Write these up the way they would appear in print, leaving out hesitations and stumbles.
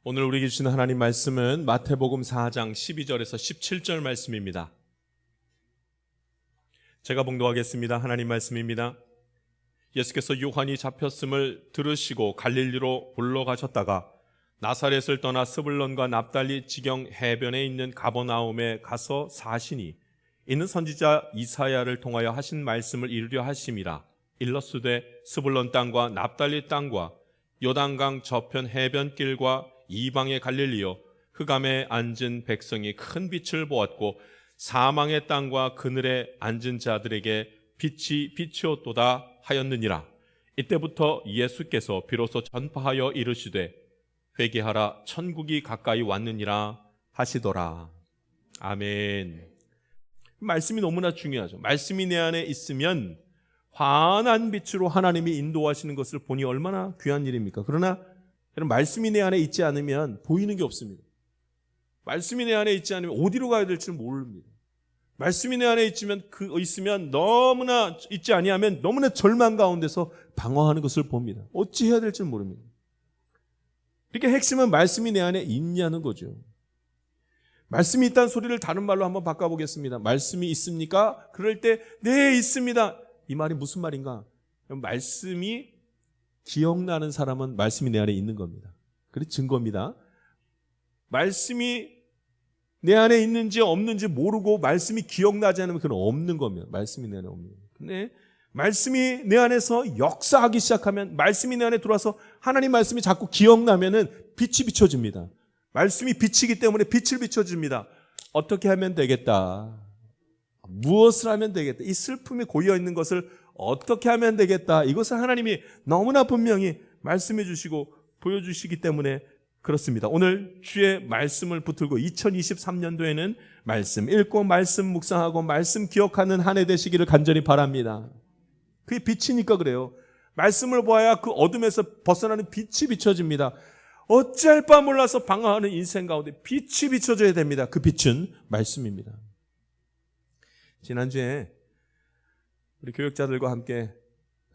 오늘 우리에게 주시는 하나님 말씀은 마태복음 4장 12절에서 17절 말씀입니다. 제가 봉독하겠습니다. 하나님 말씀입니다. 예수께서 요한이 잡혔음을 들으시고 갈릴리로 올라가셨다가 나사렛을 떠나 스불론과 납달리 지경 해변에 있는 가버나움에 가서 사시니 이는 선지자 이사야를 통하여 하신 말씀을 이루려 하심이라. 일러스되 스불론 땅과 납달리 땅과 요단강 저편 해변길과 이방의 갈릴리요, 흑암에 앉은 백성이 큰 빛을 보았고 사망의 땅과 그늘에 앉은 자들에게 빛이 비추었도다 하였느니라. 이때부터 예수께서 비로소 전파하여 이르시되 회개하라, 천국이 가까이 왔느니라 하시더라. 아멘. 말씀이 너무나 중요하죠. 말씀이 내 안에 있으면 환한 빛으로 하나님이 인도하시는 것을 보니 얼마나 귀한 일입니까? 그러나 말씀이 내 안에 있지 않으면 보이는 게 없습니다. 말씀이 내 안에 있지 않으면 어디로 가야 될지는 모릅니다. 말씀이 내 안에 있으면 너무나 있지 아니하면 너무나 절망 가운데서 방황하는 것을 봅니다. 어찌 해야 될지는 모릅니다. 이렇게 핵심은 말씀이 내 안에 있냐는 거죠. 말씀이 있다는 소리를 다른 말로 한번 바꿔보겠습니다. 말씀이 있습니까? 그럴 때 네, 있습니다. 이 말이 무슨 말인가? 말씀이 기억나는 사람은 말씀이 내 안에 있는 겁니다. 그게 증거입니다. 말씀이 내 안에 있는지 없는지 모르고 말씀이 기억나지 않으면 그건 없는 겁니다. 말씀이 내 안에 없는 겁니다. 근데 말씀이 내 안에서 역사하기 시작하면, 말씀이 내 안에 들어와서 하나님 말씀이 자꾸 기억나면은 빛이 비춰집니다. 말씀이 빛이기 때문에 빛을 비춰줍니다. 어떻게 하면 되겠다? 무엇을 하면 되겠다? 이 슬픔이 고여 있는 것을 어떻게 하면 되겠다? 이것을 하나님이 너무나 분명히 말씀해 주시고 보여주시기 때문에 그렇습니다. 오늘 주의 말씀을 붙들고 2023년도에는 말씀 읽고 말씀 묵상하고 말씀 기억하는 한 해 되시기를 간절히 바랍니다. 그게 빛이니까 그래요. 말씀을 보아야 그 어둠에서 벗어나는 빛이 비춰집니다. 어찌할 바 몰라서 방황하는 인생 가운데 빛이 비춰져야 됩니다. 그 빛은 말씀입니다. 지난주에 우리 교역자들과 함께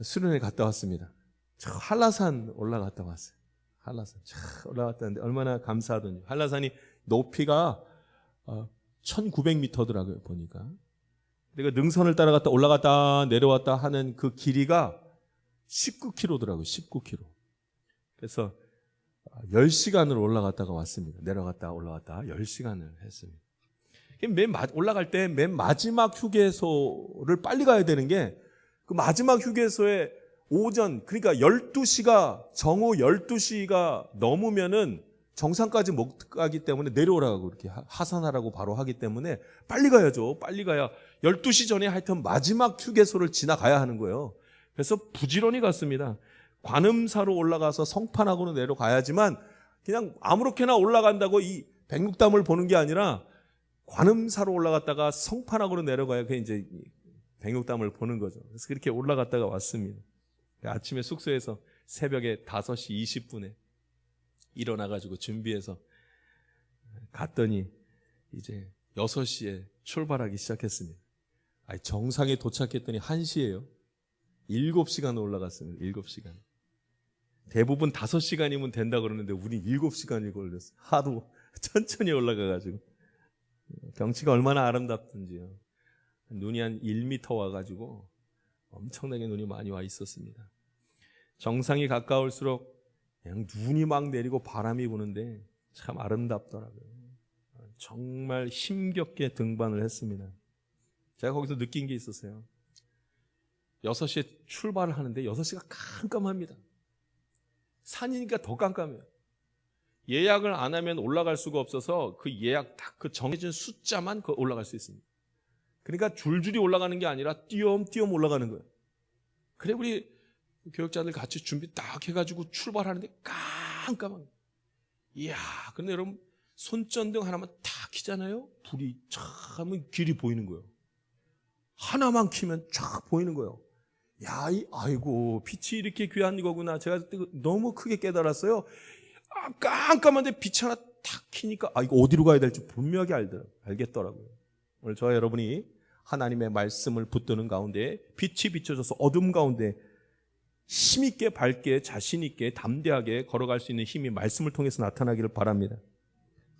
수련회 갔다 왔습니다. 저 한라산 올라갔다 왔어요. 한라산 올라갔다 왔는데 얼마나 감사하더니, 한라산이 높이가 1900m더라고요 보니까. 내가 능선을 따라갔다 올라갔다 내려왔다 하는 그 길이가 19km더라고요. 19km. 그래서 10시간을 올라갔다가 왔습니다. 내려갔다 올라갔다 10시간을 했습니다. 올라갈 때 맨 마지막 휴게소를 빨리 가야 되는 게, 그 마지막 휴게소에 오전, 그러니까 12시가, 정오 12시가 넘으면은 정상까지 못 가기 때문에 내려오라고 이렇게 하산하라고 바로 하기 때문에 빨리 가야죠. 빨리 가야 12시 전에 하여튼 마지막 휴게소를 지나가야 하는 거예요. 그래서 부지런히 갔습니다. 관음사로 올라가서 성판하고는 내려가야지만 그냥 아무렇게나 올라간다고 이 백록담을 보는 게 아니라 관음사로 올라갔다가 성판하고는 내려가야 그게 이제 백록담을 보는 거죠. 그래서 그렇게 올라갔다가 왔습니다. 아침에 숙소에서 새벽에 5시 20분에 일어나가지고 준비해서 갔더니 이제 6시에 출발하기 시작했습니다. 정상에 도착했더니 1시예요. 7시간 올라갔습니다. 7시간. 대부분 5시간이면 된다 그러는데 우리 7시간이 걸렸어요. 하루 천천히 올라가가지고. 경치가 얼마나 아름답던지요. 눈이 한 1m 와가지고 엄청나게 눈이 많이 와 있었습니다. 정상이 가까울수록 그냥 눈이 막 내리고 바람이 부는데 참 아름답더라고요. 정말 힘겹게 등반을 했습니다. 제가 거기서 느낀 게 있었어요. 6시에 출발을 하는데 6시가 깜깜합니다. 산이니까 더 깜깜해요. 예약을 안 하면 올라갈 수가 없어서 그 예약 딱 그 정해진 숫자만 올라갈 수 있습니다. 그러니까 줄줄이 올라가는 게 아니라 띄엄띄엄 올라가는 거예요. 그래 우리 교역자들 같이 준비 딱 해가지고 출발하는데 깜깜한 거예요. 이야, 근데 여러분 손전등 하나만 딱 켜잖아요. 불이 참 길이 보이는 거예요. 하나만 켜면 쫙 보이는 거예요. 야, 아이고 빛이 이렇게 귀한 거구나. 제가 너무 크게 깨달았어요. 깜깜한데 빛 하나 탁 켜니까 이거 어디로 가야 될지 분명하게 알겠더라고요. 오늘 저와 여러분이 하나님의 말씀을 붙드는 가운데 빛이 비춰져서 어둠 가운데 힘있게 밝게 자신있게 담대하게 걸어갈 수 있는 힘이 말씀을 통해서 나타나기를 바랍니다.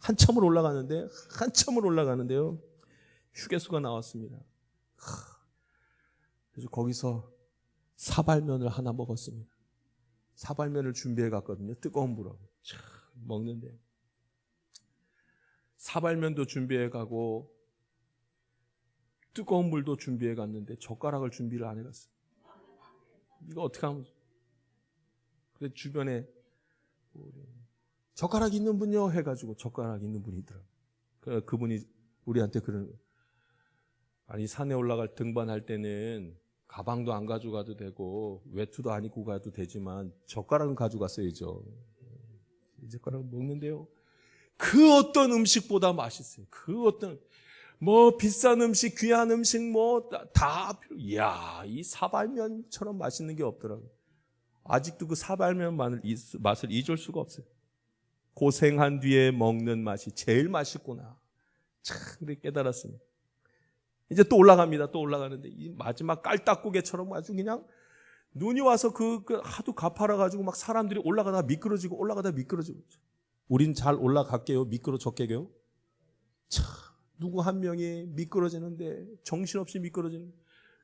한참을 올라가는데요. 휴게소가 나왔습니다. 그래서 거기서 사발면을 하나 먹었습니다. 사발면을 준비해 갔거든요. 뜨거운 물하고 먹는데 사발면도 준비해 가고 뜨거운 물도 준비해 갔는데 젓가락을 준비를 안 해갔어요. 이거 어떻게 하면? 그래서 주변에 젓가락 있는 분요 해가지고 젓가락 있는 분이 있더라고요. 그분이 우리한테 그러는 거예요. 아니 산에 올라갈 등반할 때는 가방도 안 가져가도 되고 외투도 안 입고 가도 되지만 젓가락은 가져갔어야죠. 이 젓가락 먹는데요. 그 어떤 음식보다 맛있어요. 그 어떤 비싼 음식, 귀한 음식 다 이야, 이 사발면처럼 맛있는 게 없더라고요. 아직도 그 사발면 맛을 잊을 수가 없어요. 고생한 뒤에 먹는 맛이 제일 맛있구나. 참 그렇게 깨달았습니다. 이제 또 올라갑니다. 또 올라가는데 이 마지막 깔딱고개처럼 아주 그냥 눈이 와서 그 하도 가파라가지고 막 사람들이 올라가다 미끄러지고 우린 잘 올라갈게요. 미끄러졌게요. 참 누구 한 명이 미끄러지는데 정신없이 미끄러지는.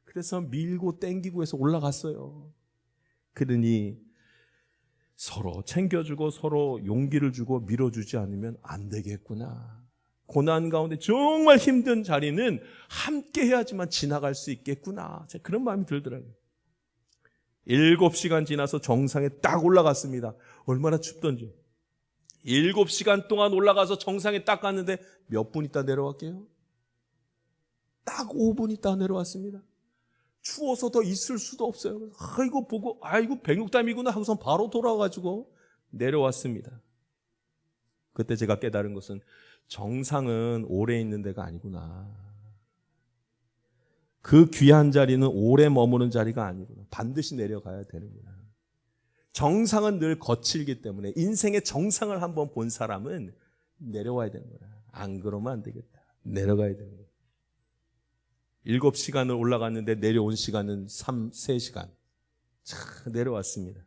그래서 밀고 땡기고 해서 올라갔어요. 그러니 서로 챙겨주고 서로 용기를 주고 밀어주지 않으면 안 되겠구나. 고난 가운데 정말 힘든 자리는 함께 해야지만 지나갈 수 있겠구나. 그런 마음이 들더라고요. 7시간 지나서 정상에 딱 올라갔습니다. 얼마나 춥던지. 7시간 동안 올라가서 정상에 딱 갔는데 몇 분 있다 내려갈게요? 딱 5분 있다 내려왔습니다. 추워서 더 있을 수도 없어요. 이거 보고 이거 백록담이구나 하고선 바로 돌아와가지고 내려왔습니다. 그때 제가 깨달은 것은 정상은 오래 있는 데가 아니구나. 그 귀한 자리는 오래 머무는 자리가 아니구나. 반드시 내려가야 되는구나. 정상은 늘 거칠기 때문에 인생의 정상을 한번 본 사람은 내려와야 되는구나. 안 그러면 안 되겠다. 내려가야 되는 거야. 7시간을 올라갔는데 내려온 시간은 3시간. 내려왔습니다.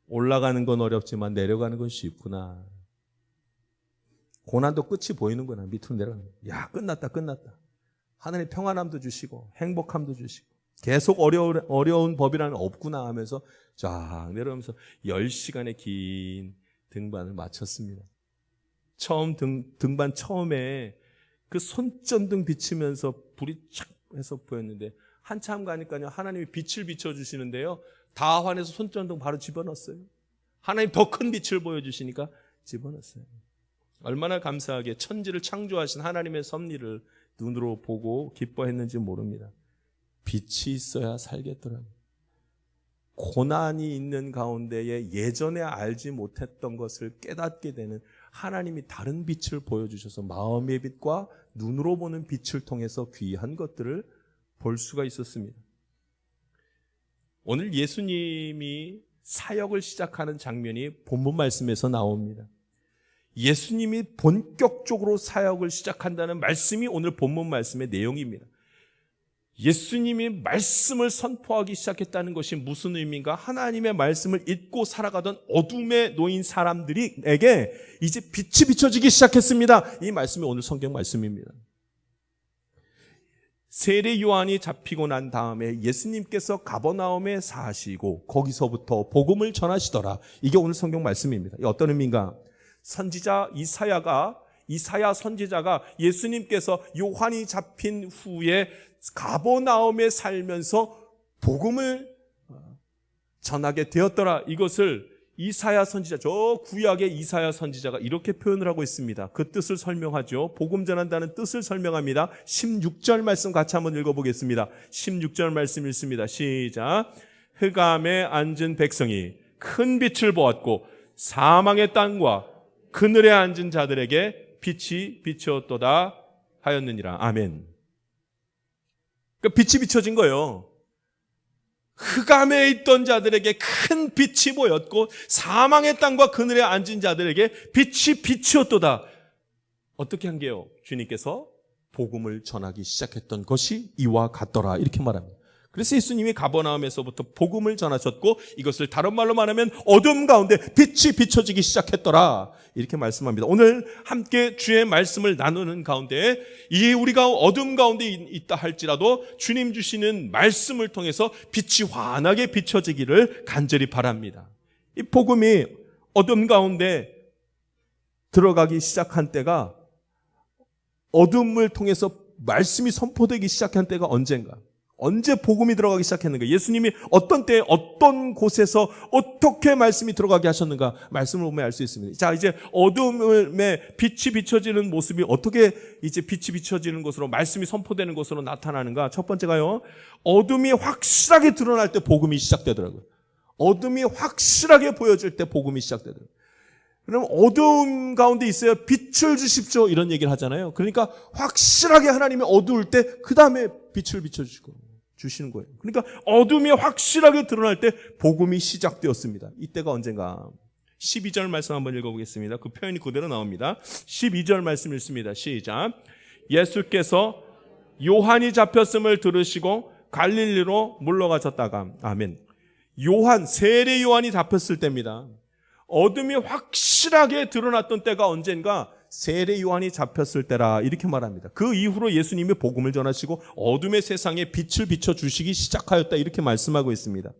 올라가는 건 어렵지만 내려가는 건 쉽구나. 고난도 끝이 보이는구나. 밑으로 내려가는 거야. 야, 끝났다. 하나님 평안함도 주시고 행복함도 주시고 계속 어려운 법이라는 없구나 하면서 쫙 내려오면서 10시간의 긴 등반을 마쳤습니다. 등반 처음에 그 손전등 비치면서 불이 착 해서 보였는데 한참 가니까요 하나님이 빛을 비춰주시는데요 다 환해서 손전등 바로 집어넣었어요. 하나님 더 큰 빛을 보여주시니까 집어넣었어요. 얼마나 감사하게 천지를 창조하신 하나님의 섭리를 눈으로 보고 기뻐했는지 모릅니다. 빛이 있어야 살겠더라고요. 고난이 있는 가운데에 예전에 알지 못했던 것을 깨닫게 되는 하나님이 다른 빛을 보여주셔서 마음의 빛과 눈으로 보는 빛을 통해서 귀한 것들을 볼 수가 있었습니다. 오늘 예수님이 사역을 시작하는 장면이 본문 말씀에서 나옵니다. 예수님이 본격적으로 사역을 시작한다는 말씀이 오늘 본문 말씀의 내용입니다. 예수님이 말씀을 선포하기 시작했다는 것이 무슨 의미인가? 하나님의 말씀을 잊고 살아가던 어둠에 놓인 사람들에게 이제 빛이 비춰지기 시작했습니다. 이 말씀이 오늘 성경 말씀입니다. 세례 요한이 잡히고 난 다음에 예수님께서 가버나움에 사시고 거기서부터 복음을 전하시더라. 이게 오늘 성경 말씀입니다. 어떤 의미인가? 선지자 이사야 선지자가 예수님께서 요한이 잡힌 후에 가버나움에 살면서 복음을 전하게 되었더라. 이것을 이사야 선지자, 저 구약의 이사야 선지자가 이렇게 표현을 하고 있습니다. 그 뜻을 설명하죠. 복음 전한다는 뜻을 설명합니다. 16절 말씀 같이 한번 읽어보겠습니다. 16절 말씀 읽습니다. 시작. 흑암에 앉은 백성이 큰 빛을 보았고 사망의 땅과 그늘에 앉은 자들에게 빛이 비추었도다 하였느니라. 아멘. 그러니까 빛이 비춰진 거예요. 흑암에 있던 자들에게 큰 빛이 보였고 사망의 땅과 그늘에 앉은 자들에게 빛이 비추었도다. 어떻게 한 게요? 주님께서 복음을 전하기 시작했던 것이 이와 같더라. 이렇게 말합니다. 그래서 예수님이 가버나움에서부터 복음을 전하셨고 이것을 다른 말로 말하면 어둠 가운데 빛이 비춰지기 시작했더라 이렇게 말씀합니다. 오늘 함께 주의 말씀을 나누는 가운데 이 우리가 어둠 가운데 있다 할지라도 주님 주시는 말씀을 통해서 빛이 환하게 비춰지기를 간절히 바랍니다. 이 복음이 어둠 가운데 들어가기 시작한 때가 어둠을 통해서 말씀이 선포되기 시작한 때가 언젠가? 언제 복음이 들어가기 시작했는가? 예수님이 어떤 때에 어떤 곳에서 어떻게 말씀이 들어가게 하셨는가? 말씀을 보면 알 수 있습니다. 자, 이제 어둠에 빛이 비춰지는 모습이 어떻게 이제 빛이 비춰지는 것으로 말씀이 선포되는 것으로 나타나는가? 첫 번째가요. 어둠이 확실하게 드러날 때 복음이 시작되더라고요. 어둠이 확실하게 보여질 때 복음이 시작되더라고요. 그럼 어두운 가운데 있어야 빛을 주십시오 이런 얘기를 하잖아요. 그러니까 확실하게 하나님이 어두울 때 그 다음에 빛을 비춰주시는 거예요. 그러니까 어둠이 확실하게 드러날 때 복음이 시작되었습니다. 이때가 언젠가? 12절 말씀 한번 읽어보겠습니다. 그 표현이 그대로 나옵니다. 12절 말씀 읽습니다. 시작. 예수께서 요한이 잡혔음을 들으시고 갈릴리로 물러가셨다가 아멘. 세례 요한이 잡혔을 때입니다. 어둠이 확실하게 드러났던 때가 언젠가? 세례 요한이 잡혔을 때라 이렇게 말합니다. 그 이후로 예수님이 복음을 전하시고 어둠의 세상에 빛을 비춰주시기 시작하였다 이렇게 말씀하고 있습니다.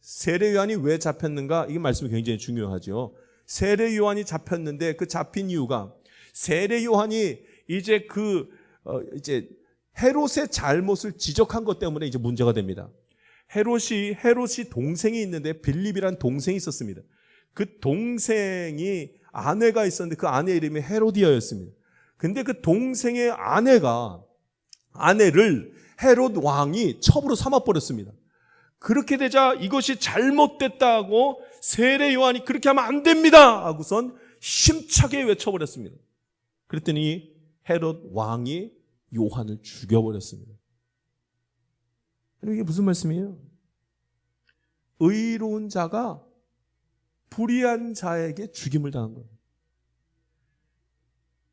세례 요한이 왜 잡혔는가? 이게 말씀이 굉장히 중요하죠. 세례 요한이 잡혔는데 그 잡힌 이유가 세례 요한이 이제 헤롯의 잘못을 지적한 것 때문에 이제 문제가 됩니다. 헤롯이 동생이 있는데 빌립이란 동생이 있었습니다. 그 동생이 아내가 있었는데 그 아내 이름이 헤로디아였습니다. 근데 그 동생의 아내를 헤롯 왕이 첩으로 삼아버렸습니다. 그렇게 되자 이것이 잘못됐다고 세례 요한이 그렇게 하면 안 됩니다 하고선 힘차게 외쳐버렸습니다. 그랬더니 헤롯 왕이 요한을 죽여버렸습니다. 이게 무슨 말씀이에요? 의로운 자가 불의한 자에게 죽임을 당한 거예요.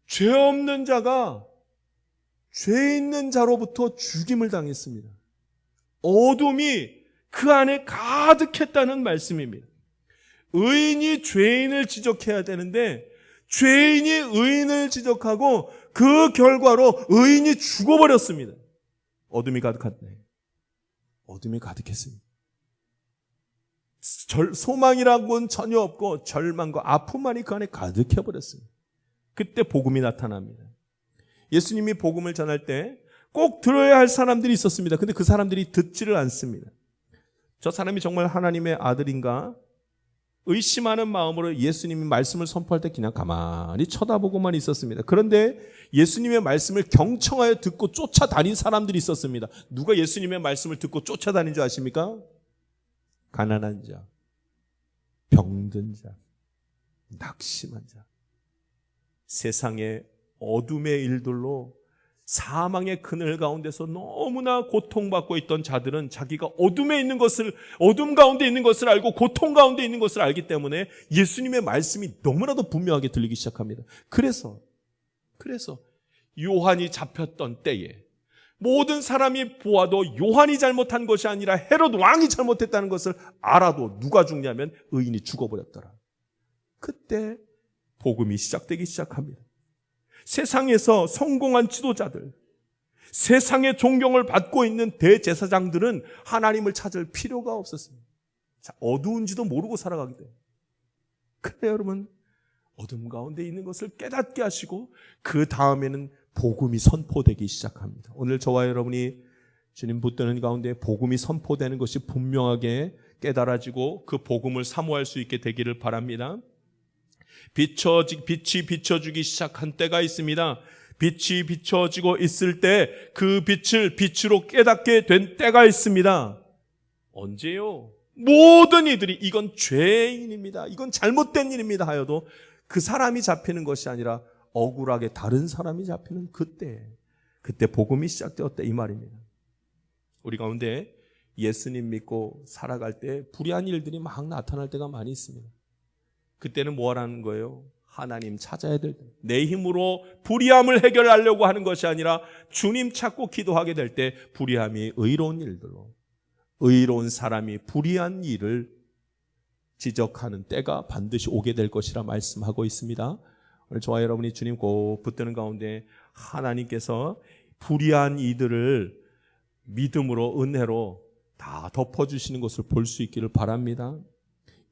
죄 없는 자가 죄 있는 자로부터 죽임을 당했습니다. 어둠이 그 안에 가득했다는 말씀입니다. 의인이 죄인을 지적해야 되는데 죄인이 의인을 지적하고 그 결과로 의인이 죽어버렸습니다. 어둠이 가득했네. 어둠이 가득했습니다. 소망이라고는 전혀 없고 절망과 아픔만이 그 안에 가득해버렸습니다. 그때 복음이 나타납니다. 예수님이 복음을 전할 때 꼭 들어야 할 사람들이 있었습니다. 근데 그 사람들이 듣지를 않습니다. 저 사람이 정말 하나님의 아들인가? 의심하는 마음으로 예수님이 말씀을 선포할 때 그냥 가만히 쳐다보고만 있었습니다. 그런데 예수님의 말씀을 경청하여 듣고 쫓아다닌 사람들이 있었습니다. 누가 예수님의 말씀을 듣고 쫓아다닌 줄 아십니까? 가난한 자, 병든 자, 낙심한 자, 세상의 어둠의 일들로 사망의 그늘 가운데서 너무나 고통받고 있던 자들은 자기가 어둠 가운데 있는 것을 알고 고통 가운데 있는 것을 알기 때문에 예수님의 말씀이 너무나도 분명하게 들리기 시작합니다. 그래서 요한이 잡혔던 때에 모든 사람이 보아도 요한이 잘못한 것이 아니라 헤롯 왕이 잘못했다는 것을 알아도 누가 죽냐면 의인이 죽어버렸더라. 그때 복음이 시작되기 시작합니다. 세상에서 성공한 지도자들, 세상의 존경을 받고 있는 대제사장들은 하나님을 찾을 필요가 없었습니다. 어두운지도 모르고 살아가기 때문에. 그런데 여러분, 어둠 가운데 있는 것을 깨닫게 하시고 그 다음에는 복음이 선포되기 시작합니다. 오늘 저와 여러분이 주님 붙드는 가운데 복음이 선포되는 것이 분명하게 깨달아지고 그 복음을 사모할 수 있게 되기를 바랍니다. 빛이 비춰주기 시작한 때가 있습니다. 빛이 비춰지고 있을 때 그 빛을 빛으로 깨닫게 된 때가 있습니다. 언제요? 모든 이들이 이건 죄인입니다. 이건 잘못된 일입니다 하여도 그 사람이 잡히는 것이 아니라 억울하게 다른 사람이 잡히는 그때 복음이 시작되었다 이 말입니다. 우리 가운데 예수님 믿고 살아갈 때 불의한 일들이 막 나타날 때가 많이 있습니다. 그때는 뭐 하라는 거예요? 하나님 찾아야 될 때. 내 힘으로 불의함을 해결하려고 하는 것이 아니라 주님 찾고 기도하게 될 때 불의함이 의로운 일들로 의로운 사람이 불의한 일을 지적하는 때가 반드시 오게 될 것이라 말씀하고 있습니다. 오늘 저와 여러분이 주님 꼭 붙드는 가운데 하나님께서 불의한 이들을 믿음으로 은혜로 다 덮어주시는 것을 볼 수 있기를 바랍니다.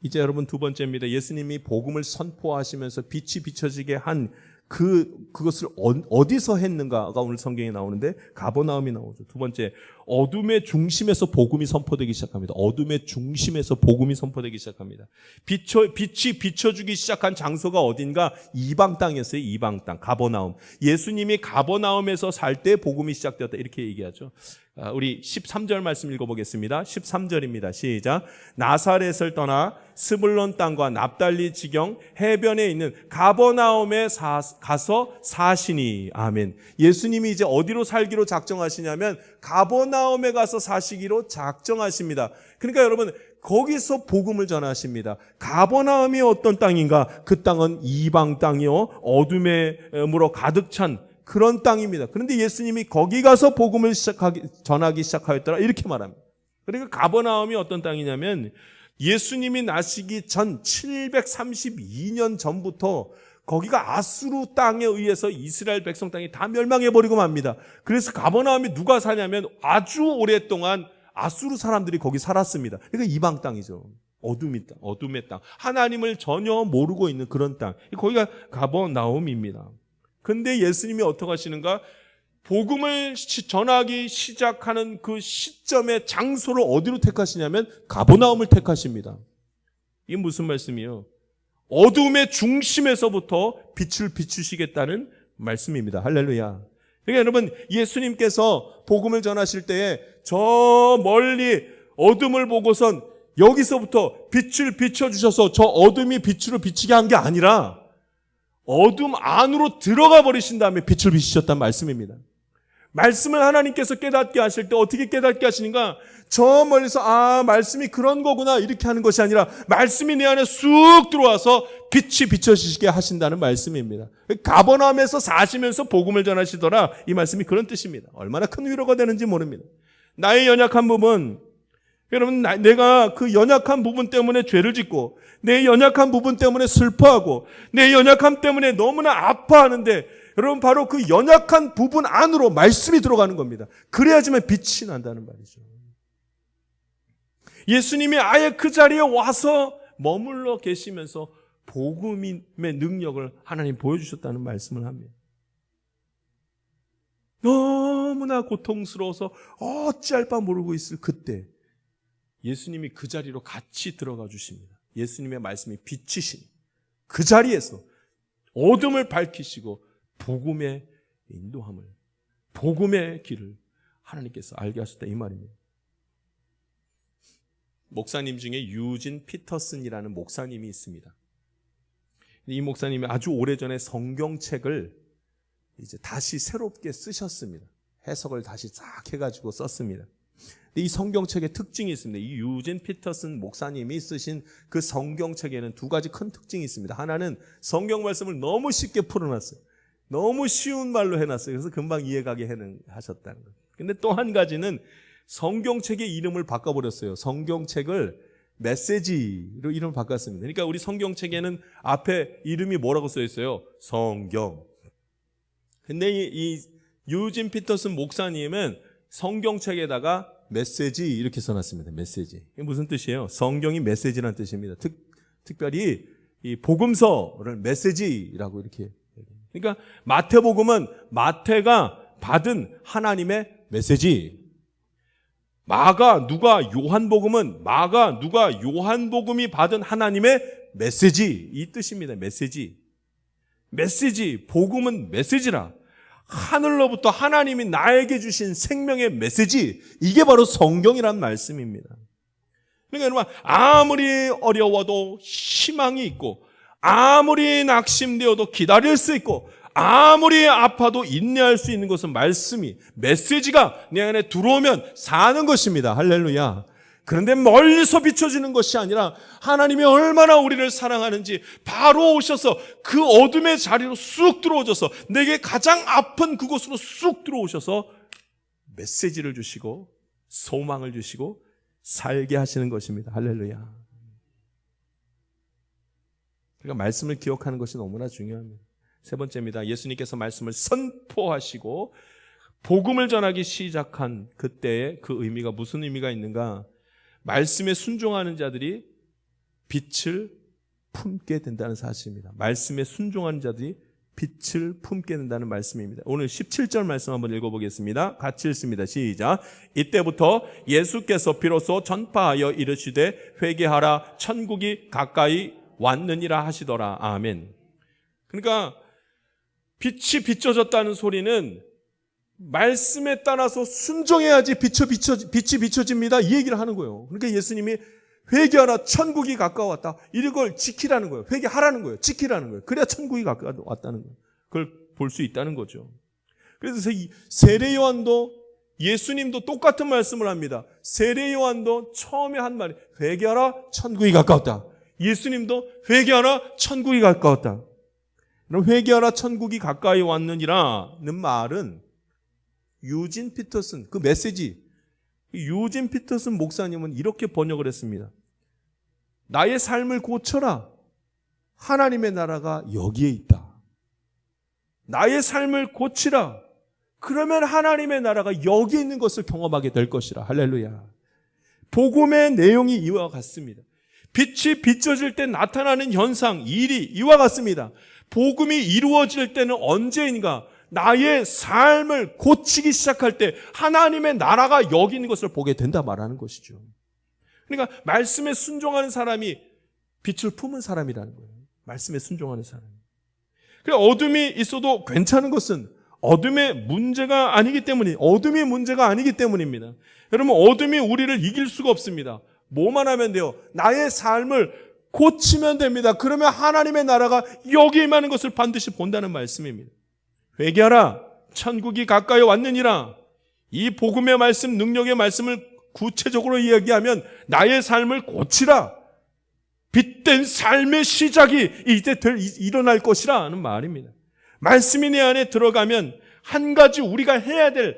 이제 여러분 두 번째입니다. 예수님이 복음을 선포하시면서 빛이 비춰지게 한 그것을 어디서 했는가가 오늘 성경에 나오는데 가버나움이 나오죠. 두 번째, 어둠의 중심에서 복음이 선포되기 시작합니다. 어둠의 중심에서 복음이 선포되기 시작합니다. 빛이 비춰주기 시작한 장소가 어딘가? 이방 땅이었어요. 이방 땅, 가버나움. 예수님이 가버나움에서 살 때 복음이 시작되었다 이렇게 얘기하죠. 우리 13절 말씀 읽어보겠습니다. 13절입니다. 시작. 나사렛을 떠나 스불론 땅과 납달리 지경 해변에 있는 가버나움에 가서 사시니. 아멘. 예수님이 이제 어디로 살기로 작정하시냐면 가버나움에 가서 사시기로 작정하십니다. 그러니까 여러분 거기서 복음을 전하십니다. 가버나움이 어떤 땅인가? 그 땅은 이방 땅이요 어둠으로 가득 찬 그런 땅입니다. 그런데 예수님이 거기 가서 복음을 전하기 시작하였더라 이렇게 말합니다. 그러니까 가버나움이 어떤 땅이냐면 예수님이 나시기 전 732년 전부터 거기가 아수르 땅에 의해서 이스라엘 백성 땅이 다 멸망해버리고 맙니다. 그래서 가버나움이 누가 사냐면 아주 오랫동안 아수르 사람들이 거기 살았습니다. 그러니까 이방 땅이죠. 어둠의 땅. 하나님을 전혀 모르고 있는 그런 땅. 거기가 가버나움입니다. 근데 예수님이 어떻게 하시는가? 복음을 전하기 시작하는 그 시점의 장소를 어디로 택하시냐면 가버나움을 택하십니다. 이게 무슨 말씀이에요? 어둠의 중심에서부터 빛을 비추시겠다는 말씀입니다. 할렐루야. 그러니까 여러분 예수님께서 복음을 전하실 때에 저 멀리 어둠을 보고선 여기서부터 빛을 비춰주셔서 저 어둠이 빛으로 비치게 한 게 아니라 어둠 안으로 들어가 버리신 다음에 빛을 비추셨다는 말씀입니다. 말씀을 하나님께서 깨닫게 하실 때 어떻게 깨닫게 하시는가? 저 멀리서 말씀이 그런 거구나 이렇게 하는 것이 아니라 말씀이 내 안에 쑥 들어와서 빛이 비춰지게 하신다는 말씀입니다. 가버나움에서 사시면서 복음을 전하시더라 이 말씀이 그런 뜻입니다. 얼마나 큰 위로가 되는지 모릅니다. 나의 연약한 부분, 여러분 내가 그 연약한 부분 때문에 죄를 짓고 내 연약한 부분 때문에 슬퍼하고 내 연약함 때문에 너무나 아파하는데 여러분 바로 그 연약한 부분 안으로 말씀이 들어가는 겁니다. 그래야지만 빛이 난다는 말이죠. 예수님이 아예 그 자리에 와서 머물러 계시면서 복음의 능력을 하나님 보여주셨다는 말씀을 합니다. 너무나 고통스러워서 어찌할 바 모르고 있을 그때 예수님이 그 자리로 같이 들어가 주십니다. 예수님의 말씀이 빛이신 그 자리에서 어둠을 밝히시고 복음의 인도함을, 복음의 길을 하나님께서 알게 하셨다 이 말입니다. 목사님 중에 유진 피터슨이라는 목사님이 있습니다. 이 목사님이 아주 오래전에 성경책을 이제 다시 새롭게 쓰셨습니다. 해석을 다시 싹 해가지고 썼습니다. 이 성경책의 특징이 있습니다. 이 유진 피터슨 목사님이 쓰신 그 성경책에는 두 가지 큰 특징이 있습니다. 하나는 성경 말씀을 너무 쉽게 풀어놨어요. 너무 쉬운 말로 해놨어요. 그래서 금방 이해가게 하셨다는 거예요. 근데 또 한 가지는 성경책의 이름을 바꿔버렸어요. 성경책을 메시지로 이름을 바꿨습니다. 그러니까 우리 성경책에는 앞에 이름이 뭐라고 써 있어요? 성경. 근데 이 유진 피터슨 목사님은 성경책에다가 메시지 이렇게 써놨습니다. 메시지. 이게 무슨 뜻이에요? 성경이 메시지라는 뜻입니다. 특별히 이 복음서를 메시지라고 이렇게. 그러니까 마태복음은 마태가 받은 하나님의 메시지. 요한복음은 요한복음이 받은 하나님의 메시지. 이 뜻입니다. 메시지. 복음은 메시지라. 하늘로부터 하나님이 나에게 주신 생명의 메시지, 이게 바로 성경이란 말씀입니다. 그러니까 여러분 아무리 어려워도 희망이 있고 아무리 낙심되어도 기다릴 수 있고 아무리 아파도 인내할 수 있는 것은 말씀이, 메시지가 내 안에 들어오면 사는 것입니다. 할렐루야. 그런데 멀리서 비춰지는 것이 아니라 하나님이 얼마나 우리를 사랑하는지 바로 오셔서 그 어둠의 자리로 쑥 들어오셔서 내게 가장 아픈 그곳으로 쑥 들어오셔서 메시지를 주시고 소망을 주시고 살게 하시는 것입니다. 할렐루야. 그러니까 말씀을 기억하는 것이 너무나 중요합니다. 세 번째입니다. 예수님께서 말씀을 선포하시고 복음을 전하기 시작한 그때의 그 의미가 무슨 의미가 있는가? 말씀에 순종하는 자들이 빛을 품게 된다는 사실입니다. 말씀에 순종하는 자들이 빛을 품게 된다는 말씀입니다. 오늘 17절 말씀 한번 읽어보겠습니다. 같이 읽습니다. 시작. 이때부터 예수께서 비로소 전파하여 이르시되 회개하라 천국이 가까이 왔느니라 하시더라. 아멘. 그러니까 빛이 비춰졌다는 소리는 말씀에 따라서 순종해야지 빛이 비춰집니다. 이 얘기를 하는 거예요. 그러니까 예수님이 회개하라 천국이 가까웠다. 이걸 지키라는 거예요. 회개하라는 거예요. 지키라는 거예요. 그래야 천국이 가까웠다는 거예요. 그걸 볼 수 있다는 거죠. 그래서 세례 요한도 예수님도 똑같은 말씀을 합니다. 세례 요한도 처음에 한 말이 회개하라 천국이 가까웠다. 예수님도 회개하라 천국이 가까웠다. 그럼 회개하라 천국이 가까이 왔느니라는 말은 유진 피터슨 그 메시지 유진 피터슨 목사님은 이렇게 번역을 했습니다. 나의 삶을 고쳐라. 하나님의 나라가 여기에 있다. 나의 삶을 고치라. 그러면 하나님의 나라가 여기에 있는 것을 경험하게 될 것이라. 할렐루야. 복음의 내용이 이와 같습니다. 빛이 비춰질 때 나타나는 현상, 일이 이와 같습니다. 복음이 이루어질 때는 언제인가? 나의 삶을 고치기 시작할 때 하나님의 나라가 여기 있는 것을 보게 된다 말하는 것이죠. 그러니까 말씀에 순종하는 사람이 빛을 품은 사람이라는 거예요. 말씀에 순종하는 사람. 그러니까 어둠이 있어도 괜찮은 것은 어둠이 문제가 아니기 때문입니다. 여러분 어둠이 우리를 이길 수가 없습니다. 뭐만 하면 돼요? 나의 삶을 고치면 됩니다. 그러면 하나님의 나라가 여기 임하는 것을 반드시 본다는 말씀입니다. 회개하라 천국이 가까이 왔느니라. 이 복음의 말씀, 능력의 말씀을 구체적으로 이야기하면 나의 삶을 고치라. 빛된 삶의 시작이 이제 일어날 것이라 하는 말입니다. 말씀이 내 안에 들어가면 한 가지 우리가 해야 될,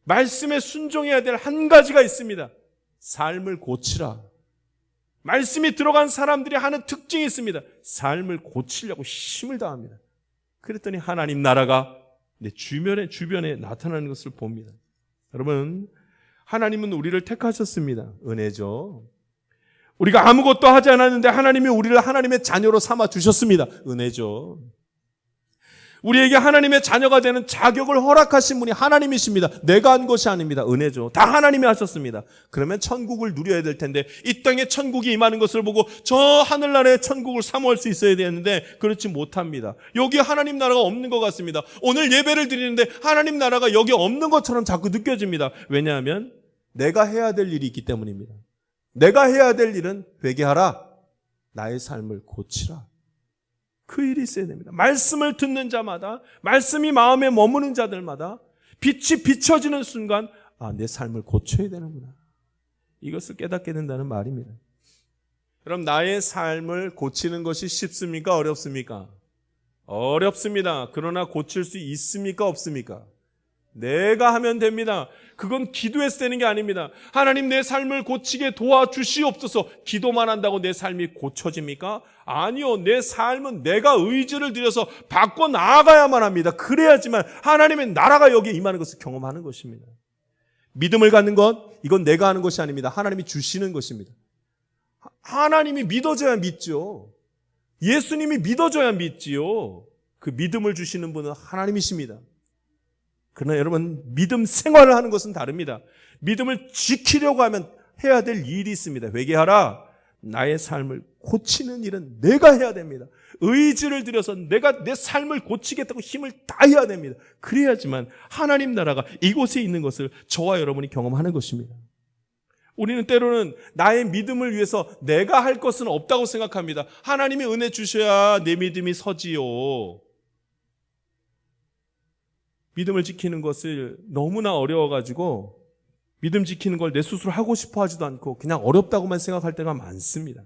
말씀에 순종해야 될 한 가지가 있습니다. 삶을 고치라. 말씀이 들어간 사람들이 하는 특징이 있습니다. 삶을 고치려고 힘을 다합니다. 그랬더니 하나님 나라가 내 주변에 나타나는 것을 봅니다. 여러분, 하나님은 우리를 택하셨습니다. 은혜죠. 우리가 아무것도 하지 않았는데 하나님이 우리를 하나님의 자녀로 삼아 주셨습니다. 은혜죠. 우리에게 하나님의 자녀가 되는 자격을 허락하신 분이 하나님이십니다. 내가 한 것이 아닙니다. 은혜죠. 다 하나님이 하셨습니다. 그러면 천국을 누려야 될 텐데 이 땅에 천국이 임하는 것을 보고 저 하늘나라의 천국을 사모할 수 있어야 되는데 그렇지 못합니다. 여기 하나님 나라가 없는 것 같습니다. 오늘 예배를 드리는데 하나님 나라가 여기 없는 것처럼 자꾸 느껴집니다. 왜냐하면 내가 해야 될 일이 있기 때문입니다. 내가 해야 될 일은 회개하라. 나의 삶을 고치라. 그 일이 있어야 됩니다. 말씀을 듣는 자마다, 말씀이 마음에 머무는 자들마다 빛이 비춰지는 순간 내 삶을 고쳐야 되는구나. 이것을 깨닫게 된다는 말입니다. 그럼 나의 삶을 고치는 것이 쉽습니까? 어렵습니까? 어렵습니다. 그러나 고칠 수 있습니까? 없습니까? 내가 하면 됩니다. 그건 기도해서 되는 게 아닙니다. 하나님 내 삶을 고치게 도와주시옵소서. 기도만 한다고 내 삶이 고쳐집니까? 아니요. 내 삶은 내가 의지를 들여서 바꿔 나아가야만 합니다. 그래야지만 하나님의 나라가 여기에 임하는 것을 경험하는 것입니다. 믿음을 갖는 것, 이건 내가 하는 것이 아닙니다. 하나님이 주시는 것입니다. 하나님이 믿어져야 믿죠. 예수님이 믿어져야 믿지요. 그 믿음을 주시는 분은 하나님이십니다. 그러나 여러분, 믿음 생활을 하는 것은 다릅니다. 믿음을 지키려고 하면 해야 될 일이 있습니다. 회개하라. 나의 삶을 고치는 일은 내가 해야 됩니다. 의지를 들여서 내가 내 삶을 고치겠다고 힘을 다해야 됩니다. 그래야지만 하나님 나라가 이곳에 있는 것을 저와 여러분이 경험하는 것입니다. 우리는 때로는 나의 믿음을 위해서 내가 할 것은 없다고 생각합니다. 하나님이 은혜 주셔야 내 믿음이 서지요. 믿음을 지키는 것을 너무나 어려워가지고 믿음 지키는 걸 내 스스로 하고 싶어 하지도 않고 그냥 어렵다고만 생각할 때가 많습니다.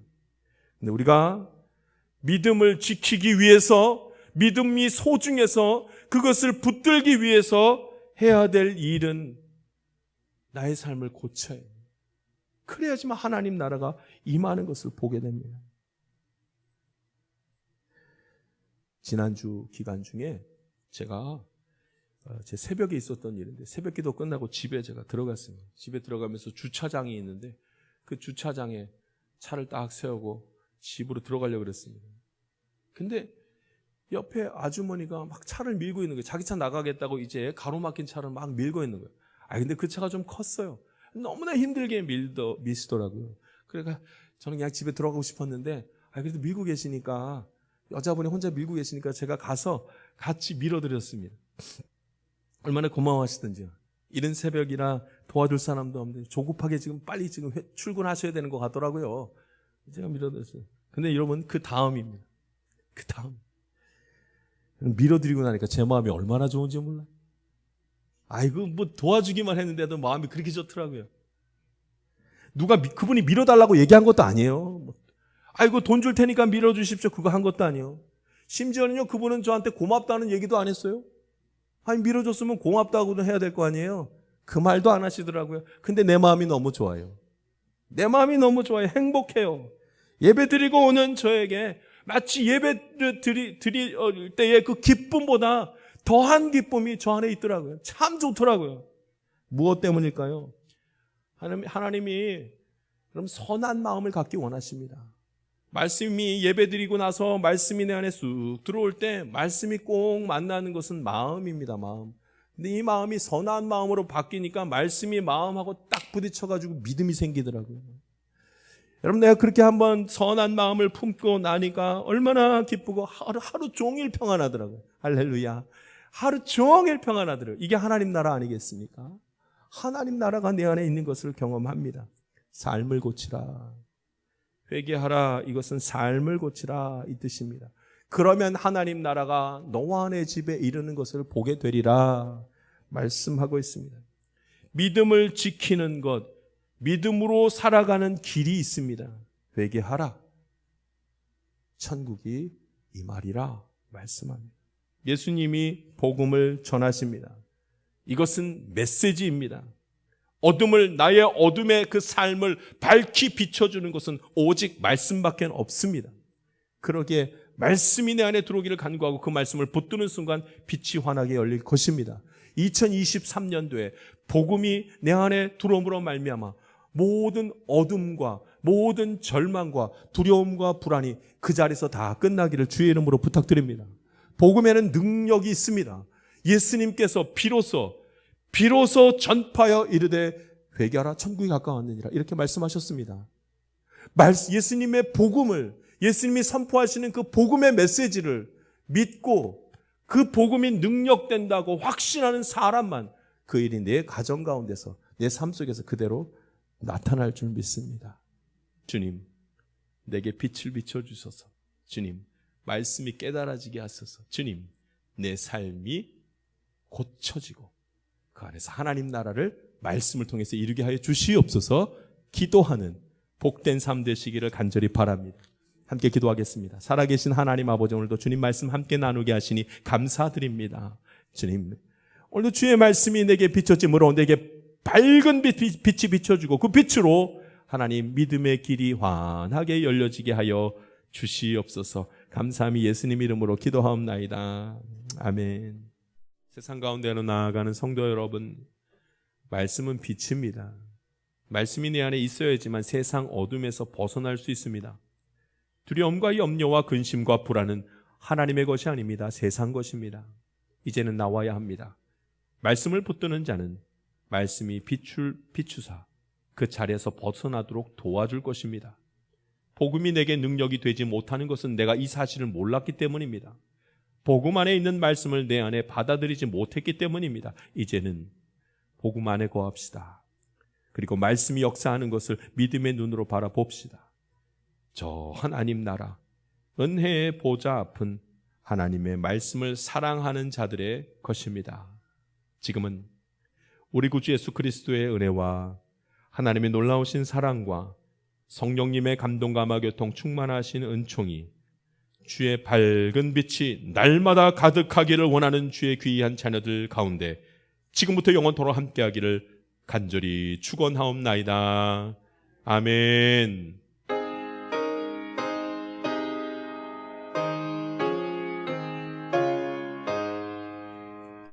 근데 우리가 믿음을 지키기 위해서, 믿음이 소중해서 그것을 붙들기 위해서 해야 될 일은 나의 삶을 고쳐야 해요. 그래야지만 하나님 나라가 임하는 것을 보게 됩니다. 지난주 기간 중에 제가 제 새벽에 있었던 일인데, 새벽 기도 끝나고 집에 제가 들어갔습니다. 집에 들어가면서 주차장이 있는데 그 주차장에 차를 딱 세우고 집으로 들어가려고 그랬습니다. 근데 옆에 아주머니가 막 차를 밀고 있는 거예요. 자기 차 나가겠다고 이제 가로막힌 차를 막 밀고 있는 거예요. 근데 그 차가 좀 컸어요. 너무나 힘들게 미시더라고요. 그러니까 저는 그냥 집에 들어가고 싶었는데, 그래도 밀고 계시니까, 여자분이 혼자 밀고 계시니까 제가 가서 같이 밀어드렸습니다. 얼마나 고마워하시던지요. 이른 새벽이라 도와줄 사람도 없는데 조급하게 지금 빨리 출근하셔야 되는 것 같더라고요. 제가 밀어드렸어요. 근데 여러분, 그 다음입니다. 그 다음. 밀어드리고 나니까 제 마음이 얼마나 좋은지 몰라요. 뭐 도와주기만 했는데도 마음이 그렇게 좋더라고요. 누가 그분이 밀어달라고 얘기한 것도 아니에요. 돈 줄 테니까 밀어주십시오, 그거 한 것도 아니에요. 심지어는요, 그분은 저한테 고맙다는 얘기도 안 했어요. 밀어줬으면 고맙다고는 해야 될 거 아니에요. 그 말도 안 하시더라고요. 근데 내 마음이 너무 좋아요. 내 마음이 너무 좋아요. 행복해요. 예배 드리고 오는 저에게 마치 예배를 드릴 때의 그 기쁨보다 더한 기쁨이 저 안에 있더라고요. 참 좋더라고요. 무엇 때문일까요? 하나님이 그럼 선한 마음을 갖기 원하십니다. 말씀이 예배드리고 나서 말씀이 내 안에 쑥 들어올 때 말씀이 꼭 만나는 것은 마음입니다. 마음. 근데 이 마음이 선한 마음으로 바뀌니까 말씀이 마음하고 딱 부딪혀가지고 믿음이 생기더라고요. 여러분, 내가 그렇게 한번 선한 마음을 품고 나니까 얼마나 기쁘고 하루 종일 평안하더라고요. 할렐루야. 하루 종일 평안하더라고요. 이게 하나님 나라 아니겠습니까? 하나님 나라가 내 안에 있는 것을 경험합니다. 삶을 고치라. 회개하라. 이것은 삶을 고치라 이 뜻입니다. 그러면 하나님 나라가 너와 내 집에 이르는 것을 보게 되리라 말씀하고 있습니다. 믿음을 지키는 것, 믿음으로 살아가는 길이 있습니다. 회개하라. 천국이 임하리라 말씀합니다. 예수님이 복음을 전하십니다. 이것은 메시지입니다. 나의 어둠의 그 삶을 밝히 비춰주는 것은 오직 말씀밖에 없습니다. 그러기에 말씀이 내 안에 들어오기를 간구하고 그 말씀을 붙드는 순간 빛이 환하게 열릴 것입니다. 2023년도에 복음이 내 안에 들어옴으로 말미암아 모든 어둠과 모든 절망과 두려움과 불안이 그 자리에서 다 끝나기를 주의 이름으로 부탁드립니다. 복음에는 능력이 있습니다. 예수님께서 비로소 전파하여 이르되 회개하라 천국이 가까웠느니라 이렇게 말씀하셨습니다. 예수님의 복음을, 예수님이 선포하시는 그 복음의 메시지를 믿고 그 복음이 능력된다고 확신하는 사람만 그 일이 내 가정 가운데서 내 삶 속에서 그대로 나타날 줄 믿습니다. 주님, 내게 빛을 비춰주소서. 주님, 말씀이 깨달아지게 하소서. 주님, 내 삶이 고쳐지고 그 안에서 하나님 나라를 말씀을 통해서 이루게 하여 주시옵소서. 기도하는 복된 삶 되시기를 간절히 바랍니다. 함께 기도하겠습니다. 살아계신 하나님 아버지, 오늘도 주님 말씀 함께 나누게 하시니 감사드립니다. 주님, 오늘도 주의 말씀이 내게 비춰짐으로 내게 밝은 빛이 비춰주고 그 빛으로 하나님 믿음의 길이 환하게 열려지게 하여 주시옵소서. 감사함이 예수님 이름으로 기도하옵나이다. 아멘. 세상 가운데로 나아가는 성도 여러분, 말씀은 빛입니다. 말씀이 내 안에 있어야지만 세상 어둠에서 벗어날 수 있습니다. 두려움과 염려와 근심과 불안은 하나님의 것이 아닙니다. 세상 것입니다. 이제는 나와야 합니다. 말씀을 붙드는 자는 말씀이 비추사 그 자리에서 벗어나도록 도와줄 것입니다. 복음이 내게 능력이 되지 못하는 것은 내가 이 사실을 몰랐기 때문입니다. 복음 안에 있는 말씀을 내 안에 받아들이지 못했기 때문입니다. 이제는 복음 안에 거합시다. 그리고 말씀이 역사하는 것을 믿음의 눈으로 바라봅시다. 저 하나님 나라, 은혜의 보좌 앞은 하나님의 말씀을 사랑하는 자들의 것입니다. 지금은 우리 구주 예수 그리스도의 은혜와 하나님의 놀라우신 사랑과 성령님의 감동감화 교통 충만하신 은총이 주의 밝은 빛이 날마다 가득하기를 원하는 주의 귀한 자녀들 가운데 지금부터 영원토록 함께하기를 간절히 축원하옵나이다. 아멘.